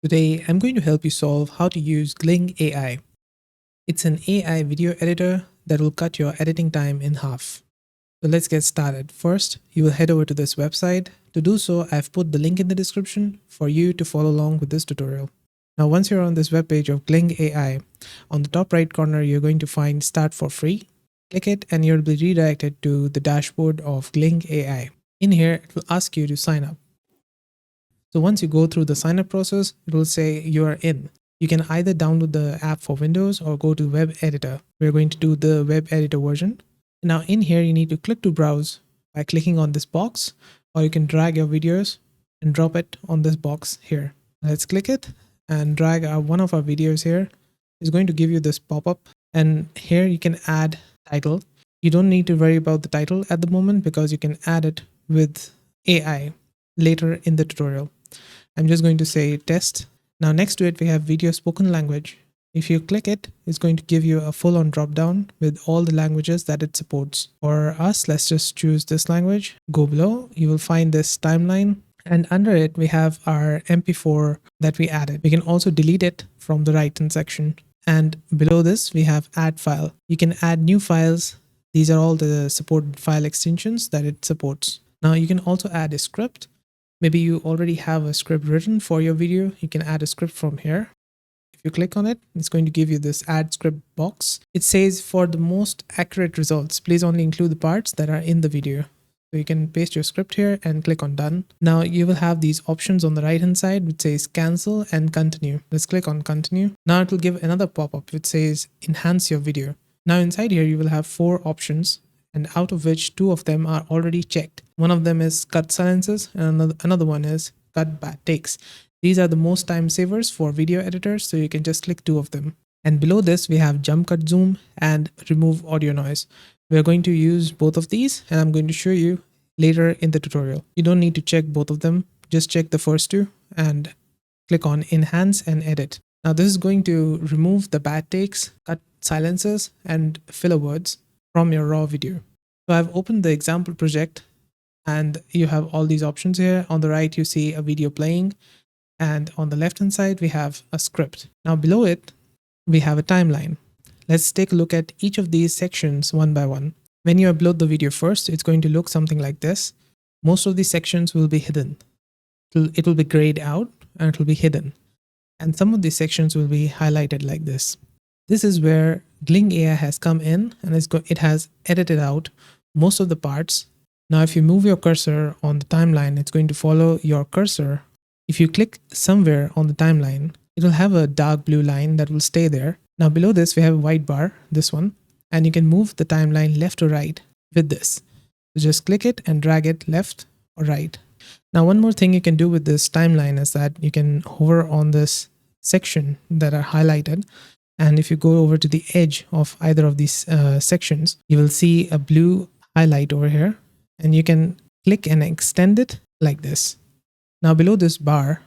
Today, I'm going to help you solve how to use Gling AI. It's an AI video editor that will cut your editing time in half. So let's get started. First, you will head over to this website. To do so, I've put the link in the description for you to follow along with this tutorial. Now, once you're on this webpage of Gling AI, on the top right corner, you're going to find Start for Free. Click it and you'll be redirected to the dashboard of Gling AI. In here, it will ask you to sign up. So once you go through the sign up process, it will say you are in. You can either download the app for Windows or go to web editor. We're going to do the web editor version. Now in here, you need to click to browse by clicking on this box, or you can drag your videos and drop it on this box here. Let's click it and drag one of our videos here. It's going to give you this pop-up, and here you can add title. You don't need to worry about the title at the moment because you can add it with AI later in the tutorial. I'm just going to say test. Now next to it, we have video spoken language. If you click it, it's going to give you a full-on drop-down with all the languages that it supports. For us, let's just choose this language. Go below, you will find this timeline. And under it, we have our MP4 that we added. We can also delete it from the right-hand section. And below this, we have add file. You can add new files. These are all the supported file extensions that it supports. Now you can also add a script. Maybe you already have a script written for your video. You can add a script from here. If you click on it, it's going to give you this add script box. It says for the most accurate results, please only include the parts that are in the video. So you can paste your script here and click on done. Now you will have these options on the right hand side which says cancel and continue. Let's click on continue. Now it will give another pop-up which says enhance your video. Now inside here you will have 4 options, and out of which 2 of them are already checked. One of them is cut silences and another one is cut bad takes. These are the most time savers for video editors, so you can just click 2 of them. And below this, we have jump cut zoom and remove audio noise. We're going to use both of these and I'm going to show you later in the tutorial. You don't need to check both of them. Just check the first 2 and click on enhance and edit. Now this is going to remove the bad takes, cut silences and filler words from your raw video. So I've opened the example project and you have all these options here. On the right, you see a video playing, and on the left hand side, we have a script. Now below it, we have a timeline. Let's take a look at each of these sections one by one. When you upload the video first, it's going to look something like this. Most of these sections will be hidden. It will be grayed out and it will be hidden. And some of these sections will be highlighted like this. This is where Gling AI has come in and it has edited out most of the parts. Now, if you move your cursor on the timeline, it's going to follow your cursor. If you click somewhere on the timeline, it will have a dark blue line that will stay there. Now, below this, we have a white bar, this one, and you can move the timeline left or right with this. So just click it and drag it left or right. Now, one more thing you can do with this timeline is that you can hover on this section that are highlighted. And if you go over to the edge of either of these sections, you will see a blue highlight over here, and you can click and extend it like this. Now below this bar,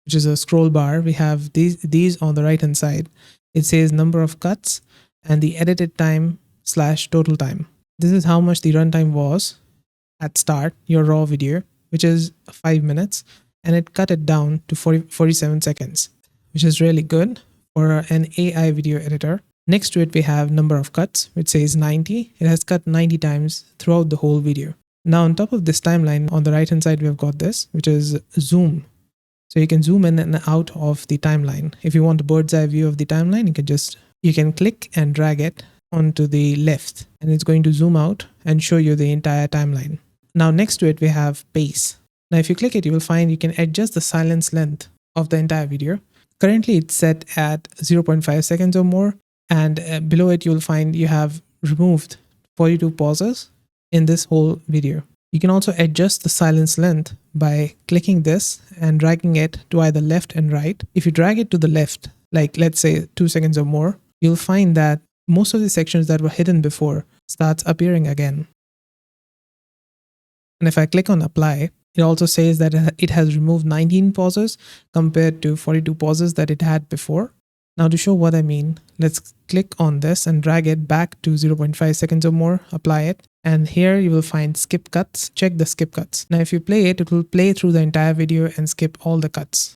which is a scroll bar, we have these on the right hand side. It says number of cuts and the edited time / total time. This is how much the runtime was at start, your raw video, which is 5 minutes, and it cut it down to 47 seconds, which is really good for an AI video editor. Next to it, we have number of cuts, which says 90. It has cut 90 times throughout the whole video. Now on top of this timeline, on the right hand side, we have got this, which is zoom. So you can zoom in and out of the timeline. If you want a bird's eye view of the timeline, you can click and drag it onto the left, and it's going to zoom out and show you the entire timeline. Now next to it, we have pace. Now if you click it, you will find you can adjust the silence length of the entire video. Currently, it's set at 0.5 seconds or more. And below it, you'll find you have removed 42 pauses in this whole video. You can also adjust the silence length by clicking this and dragging it to either left and right. If you drag it to the left, like let's say 2 seconds or more, you'll find that most of the sections that were hidden before starts appearing again. And if I click on apply, it also says that it has removed 19 pauses compared to 42 pauses that it had before. Now to show what I mean, let's click on this and drag it back to 0.5 seconds or more, apply it. And here you will find skip cuts. Check the skip cuts. Now if you play it, it will play through the entire video and skip all the cuts.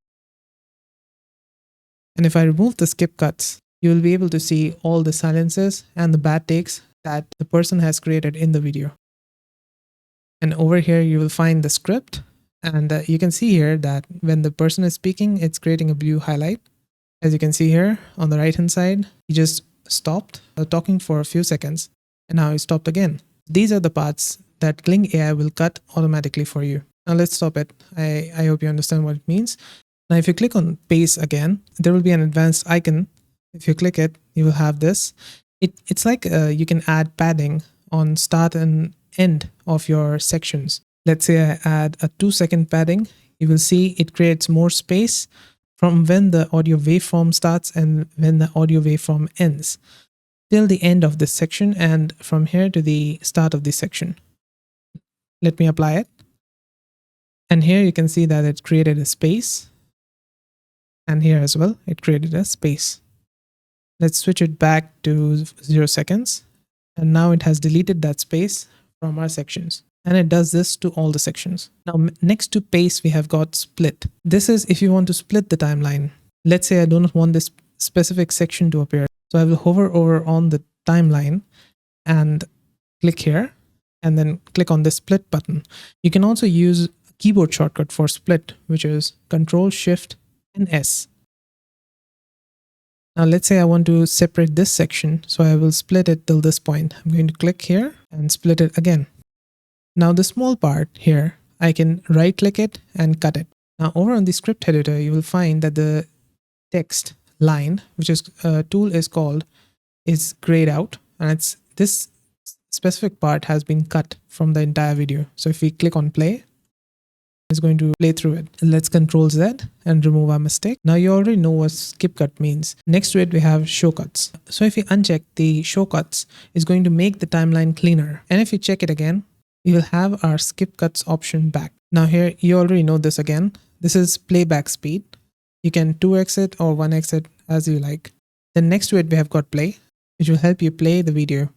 And if I remove the skip cuts, you will be able to see all the silences and the bad takes that the person has created in the video. And over here, you will find the script. And you can see here that when the person is speaking, it's creating a blue highlight. As you can see here on the right hand side, he just stopped talking for a few seconds and now he stopped again. These are the parts that Gling AI will cut automatically for you. Now let's stop it. I hope you understand what it means. Now if you click on paste again, there will be an advanced icon. If you click it, you will have this. It's like you can add padding on start and end of your sections. Let's say I add a 2-second padding. You will see it creates more space from when the audio waveform starts and when the audio waveform ends till the end of this section and from here to the start of this section. Let me apply it. And here you can see that it created a space. And here as well, it created a space. Let's switch it back to 0 seconds. And now it has deleted that space from our sections. And it does this to all the sections. Now, next to paste, we have got split. This is if you want to split the timeline. Let's say I do not want this specific section to appear. So I will hover over on the timeline and click here and then click on the split button. You can also use a keyboard shortcut for split, which is Control Shift and S. Now let's say I want to separate this section. So I will split it till this point. I'm going to click here and split it again. Now the small part here, I can right click it and cut it. Now over on the script editor, you will find that the text line, which is tool is called, is grayed out. And it's this specific part has been cut from the entire video. So if we click on play, it's going to play through it. Let's Control Z and remove our mistake. Now you already know what skip cut means. Next to it, we have show cuts. So if we uncheck the show cuts, it's going to make the timeline cleaner. And if you check it again, we will have our skip cuts option back. Now here, you already know this again. This is playback speed. You can 2x it or 1x it as you like. Then next to it, we have got play, which will help you play the video.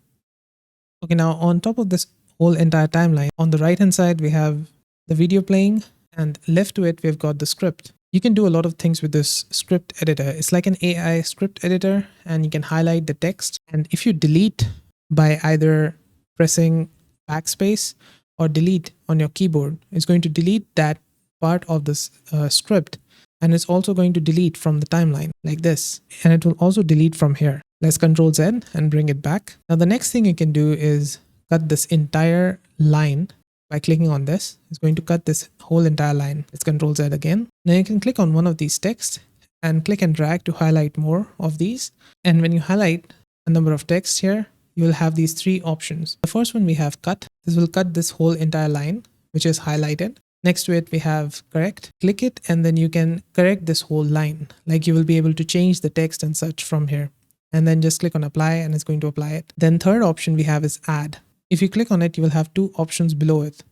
Okay, now on top of this whole entire timeline, on the right hand side, we have the video playing and left to it, we've got the script. You can do a lot of things with this script editor. It's like an AI script editor and you can highlight the text. And if you delete by either pressing backspace or delete on your keyboard, it's going to delete that part of this script, and it's also going to delete from the timeline like this, and it will also delete from here. Let's Control Z and bring it back. Now the next thing you can do is cut this entire line by clicking on this. It's going to cut this whole entire line. Let's Control Z again. Now you can click on one of these text and click and drag to highlight more of these, and when you highlight a number of text here, you will have these 3 options. The first one we have cut. This will cut this whole entire line, which is highlighted. Next to it, we have correct. Click it and then you can correct this whole line. Like you will be able to change the text and such from here. And then just click on apply and it's going to apply it. Then third option we have is add. If you click on it, you will have 2 options below it.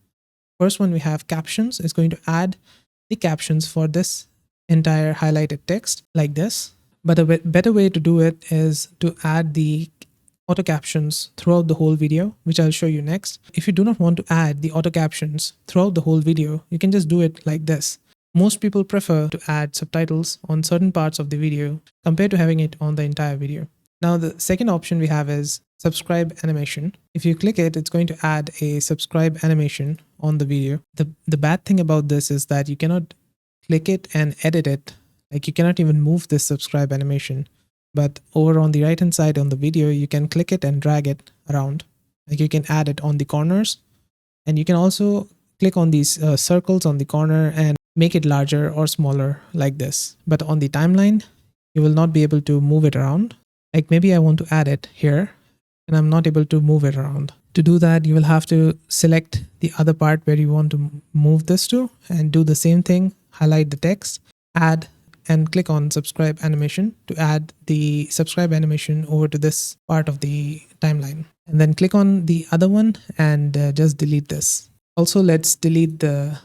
First one we have captions. It's going to add the captions for this entire highlighted text like this. But a better way to do it is to add the auto captions throughout the whole video, which I'll show you next. If you do not want to add the auto captions throughout the whole video, you can just do it like this. Most people prefer to add subtitles on certain parts of the video compared to having it on the entire video. Now the second option we have is subscribe animation. If you click it, it's going to add a subscribe animation on the video. The bad thing about this is that you cannot click it and edit it. Like you cannot even move this subscribe animation. But over on the right hand side on the video, you can click it and drag it around. Like you can add it on the corners, and you can also click on these circles on the corner and make it larger or smaller like this. But on the timeline, you will not be able to move it around. Like maybe I want to add it here and I'm not able to move it around. To do that, you will have to select the other part where you want to move this to and do the same thing, highlight the text, add, and click on subscribe animation to add the subscribe animation over to this part of the timeline. And then click on the other one and just delete this. Also, let's delete the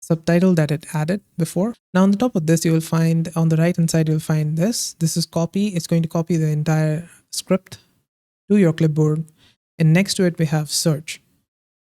subtitle that it added before. Now on the top of this, you will find on the right hand side, you'll find this. This is copy. It's going to copy the entire script to your clipboard. And next to it, we have search.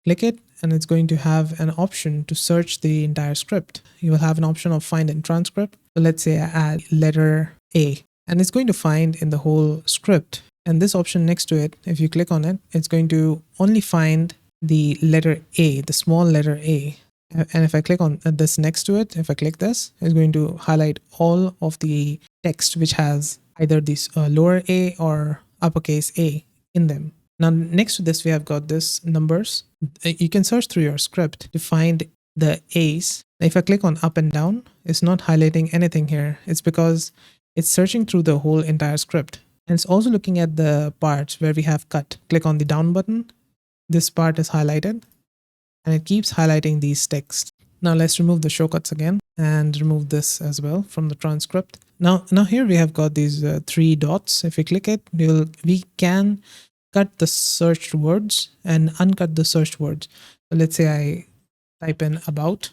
Click it and it's going to have an option to search the entire script. You will have an option of find in transcript. So let's say I add letter A, and it's going to find in the whole script. And this option next to it, if you click on it, it's going to only find the letter A, the small letter A. And if I click on this next to it, if I click this, it's going to highlight all of the text which has either this lower A or uppercase A in them. Now, next to this, we have got this numbers. You can search through your script to find the A's. If I click on up and down, it's not highlighting anything here. It's because it's searching through the whole entire script. And it's also looking at the parts where we have cut. Click on the down button. This part is highlighted and it keeps highlighting these texts. Now let's remove the shortcuts again and remove this as well from the transcript. Now here we have got these 3 dots. If we click it, we can cut the searched words and uncut the searched words. So let's say I type in about,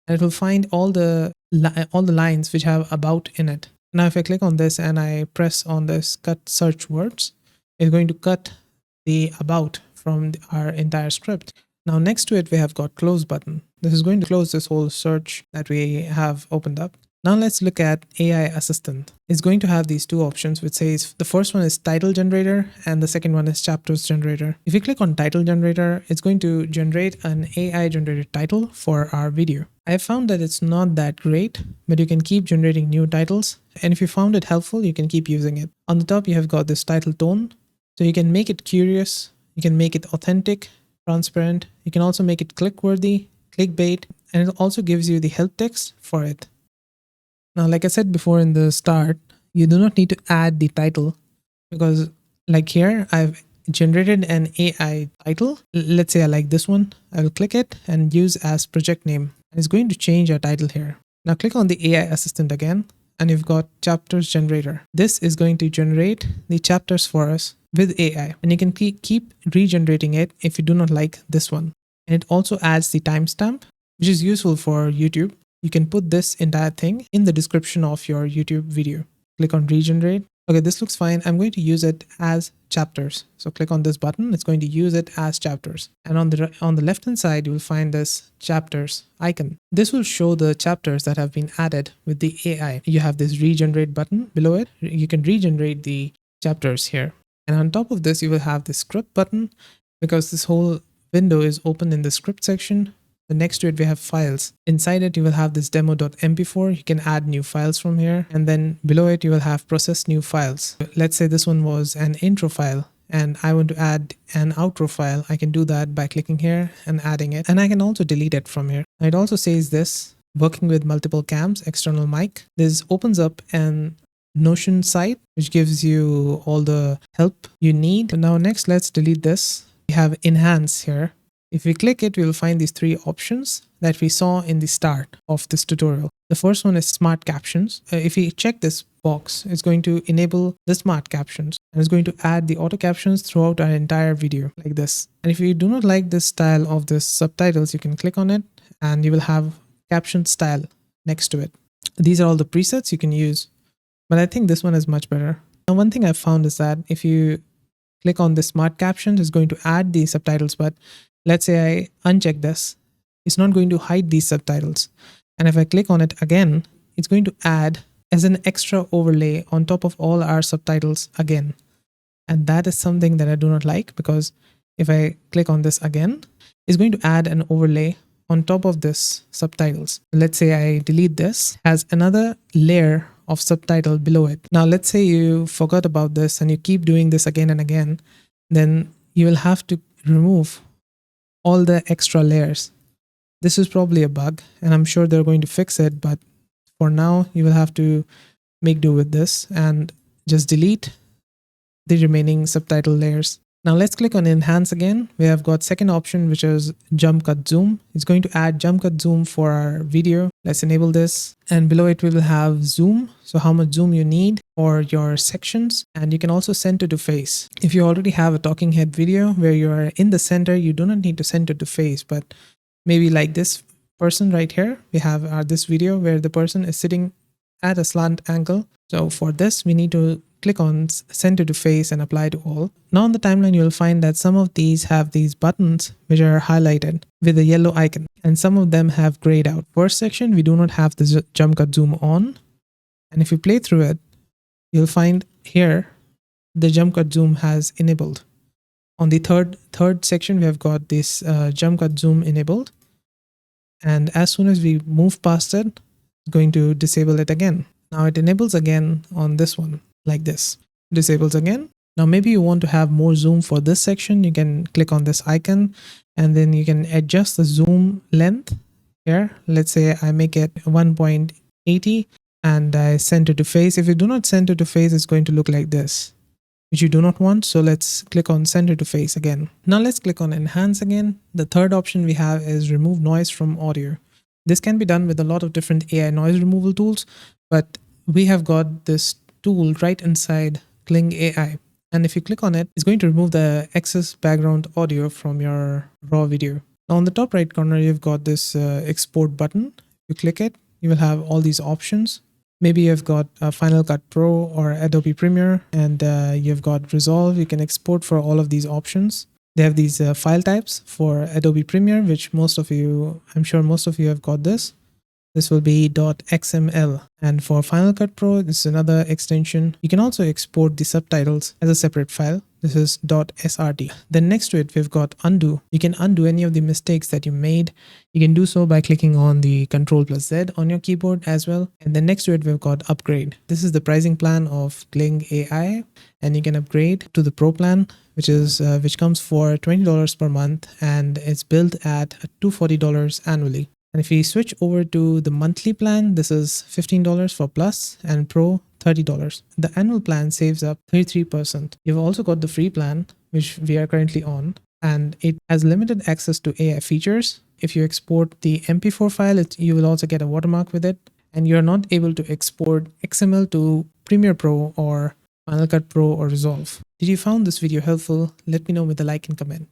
and it will find all the lines which have about in it. Now if I click on this and I press on this cut search words, it's going to cut the about from our entire script. Now next to it, we have got close button. This is going to close this whole search that we have opened up. Now let's look at AI Assistant. It's going to have these 2 options, which says the first one is title generator and the second one is chapters generator. If you click on title generator, it's going to generate an AI generated title for our video. I found that it's not that great, but you can keep generating new titles. And if you found it helpful, you can keep using it. On the top, you have got this title tone. So you can make it curious. You can make it authentic, transparent. You can also make it click-worthy, clickbait, and it also gives you the help text for it. Now, like I said before in the start, you do not need to add the title because like here, I've generated an AI title. Let's say I like this one. I will click it and use as project name. And it's going to change our title here. Now click on the AI assistant again, and you've got chapters generator. This is going to generate the chapters for us with AI, and you can keep regenerating it if you do not like this one. And it also adds the timestamp, which is useful for YouTube. You can put this entire thing in the description of your YouTube video. Click on regenerate. Okay, this looks fine. I'm going to use it as chapters. So click on this button. It's going to use it as chapters. And on the left hand side, you will find this chapters icon. This will show the chapters that have been added with the AI. You have this regenerate button below it. You can regenerate the chapters here. And on top of this, you will have the script button because this whole window is open in the script section. The next to it, we have files. Inside it, you will have this demo.mp4. You can add new files from here. And then below it, you will have process new files. Let's say this one was an intro file and I want to add an outro file. I can do that by clicking here and adding it. And I can also delete it from here. It also says this, working with multiple cams, external mic. This opens up an Notion site, which gives you all the help you need. Now next, let's delete this. We have enhance here. If we click it, we will find these 3 options that we saw in the start of this tutorial. The first one is smart captions. If we check this box, it's going to enable the smart captions and it's going to add the auto captions throughout our entire video like this. And if you do not like this style of the subtitles, you can click on it and you will have caption style next to it. These are all the presets you can use, but I think this one is much better. Now, one thing I've found is that if you click on the smart captions, it's going to add the subtitles, but let's say I uncheck this, it's not going to hide these subtitles. And if I click on it again, it's going to add as an extra overlay on top of all our subtitles again. And that is something that I do not like because if I click on this again, it's going to add an overlay on top of this subtitles. Let's say I delete this, has another layer of subtitle below it. Now, let's say you forgot about this and you keep doing this again and again, then you will have to remove all the extra layers. This is probably a bug and I'm sure they're going to fix it, but for now you will have to make do with this and just delete the remaining subtitle layers. Now let's click on enhance again. We have got second option, which is jump cut zoom. It's going to add jump cut zoom for our video. Let's enable this. And below it, we will have zoom. So how much zoom you need for your sections. And you can also center to face. If you already have a talking head video where you are in the center, you do not need to center to face, but maybe like this person right here, we have this video where the person is sitting at a slant angle. So for this, we need to click on center to face and apply to all. Now on the timeline, you'll find that some of these have these buttons which are highlighted with a yellow icon and some of them have grayed out. First section, we do not have the jump cut zoom on. And if you play through it, you'll find here the jump cut zoom has enabled. On the third section, we have got this jump cut zoom enabled. And as soon as we move past it, it's going to disable it again. Now it enables again on this one, like this. Disables again. Now maybe you want to have more zoom for this section. You can click on this icon and then you can adjust the zoom length here. Let's say I make it 1.80 and I center to face. If you do not center to face, it's going to look like this, which you do not want. So let's click on center to face again. Now let's click on enhance again. The third option we have is remove noise from audio. This can be done with a lot of different AI noise removal tools, but we have got this tool right inside Gling AI. And if you click on it, it's going to remove the excess background audio from your raw video. Now on the top right corner, you've got this export button. You click it, you will have all these options. Maybe you've got Final Cut Pro or Adobe Premiere, and you've got Resolve. You can export for all of these options. They have these file types for Adobe Premiere, which I'm sure most of you have got this. This will be .xml. And for Final Cut Pro, this is another extension. You can also export the subtitles as a separate file. This is .srt. Then next to it, we've got undo. You can undo any of the mistakes that you made. You can do so by clicking on the Ctrl+Z on your keyboard as well. And then next to it, we've got upgrade. This is the pricing plan of Gling AI, and you can upgrade to the Pro plan, which comes for $20 per month, and it's billed at $240 annually. And if we switch over to the monthly plan, this is $15 for Plus and Pro $30. The annual plan saves up 33%. You've also got the free plan, which we are currently on, and it has limited access to AI features. If you export the MP4 file, you will also get a watermark with it, and you're not able to export XML to Premiere Pro or Final Cut Pro or Resolve. Did you find this video helpful? Let me know with a like and comment.